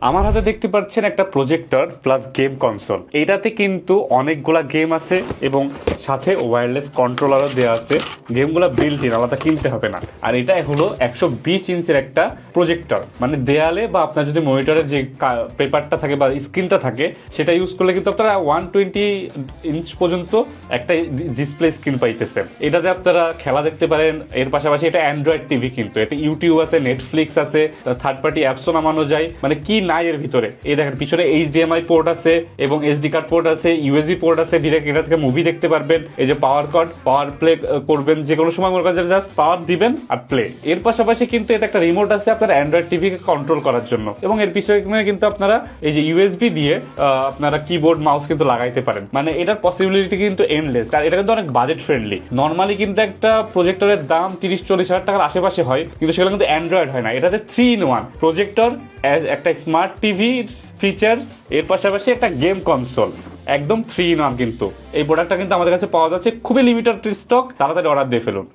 আমার হাতে দেখতে পাচ্ছেন একটা প্রজেক্টর প্লাস গেম কনসোল। এটাতে কিন্তু অনেকগুলা গেম আছে এবং সাথে ওয়্যারলেস কন্ট্রোলারও দেওয়া আছে। গেমগুলো বিল্ট ইন, আলাদা কিনতে হবে না। আর এটা হলো 120 ইঞ্চের একটা প্রজেক্টর, মানে দেয়ালে বা আপনার যদি মনিটরের যে পেপারটা থাকে বা স্ক্রিনটা থাকে সেটা ইউজ করলে কিন্তু আপনারা 120 ইঞ্চ পর্যন্ত একটা ডিসপ্লে স্ক্রিন পাইতেছেন। এটাতে আপনারা খেলা দেখতে পারেন। এর পাশাপাশি এটা অ্যান্ড্রয়েড টিভি, কিন্তু এতে ইউটিউব আছে, নেটফ্লিক্স আছে, থার্ড পার্টি অ্যাপসও নামানো যায়। মানে কি নাই এর ভিতরে, এই দেখেন পিছনে HDMI পোর্ট আছে এবং SD কার্ড পোর্ট আছে, USB পোর্ট আছে, ডিরেক্ট এটা থেকে মুভি দেখতে পারবেন। এই যে পাওয়ার কার্ড, পাওয়ার প্লে করবেন যে কোনো সময়, মনে করেন জাস্ট পাওয়ার দিবেন আর প্লে। এর পাশাপাশি কিন্তু এটা একটা রিমোট আছে আপনার অ্যান্ড্রয়েড টিভিকে কন্ট্রোল করার জন্য, এবং এর পিছনে কিন্তু আপনারা এই যে USB দিয়ে আপনারা কিবোর্ড মাউস কিন্তু লাগাইতে পারেন। মানে এটার পসিবিলিটি কিন্তু এন্ডলেস। আর এটা কিন্তু অনেক বাজেট ফ্রেন্ডলি। নর্মালি কিন্তু একটা প্রজেক্টরের দাম 30-40 হাজার টাকার আশেপাশে হয়, কিন্তু সেগুলো কিন্তু অ্যান্ড্রয়েড হয় না। এটাতে 3-in-1 প্রজেক্টর, একটা স্মার্ট টিভি ফিচার্স, এর পাশাপাশি একটা গেম কনসোল, একদম 3-in-1। কিন্তু এই প্রোডাক্টটা কিন্তু আমাদের কাছে পাওয়া যাচ্ছে খুবই লিমিটেড স্টক। তাড়াতাড়ি অর্ডার দিয়ে ফেলুন।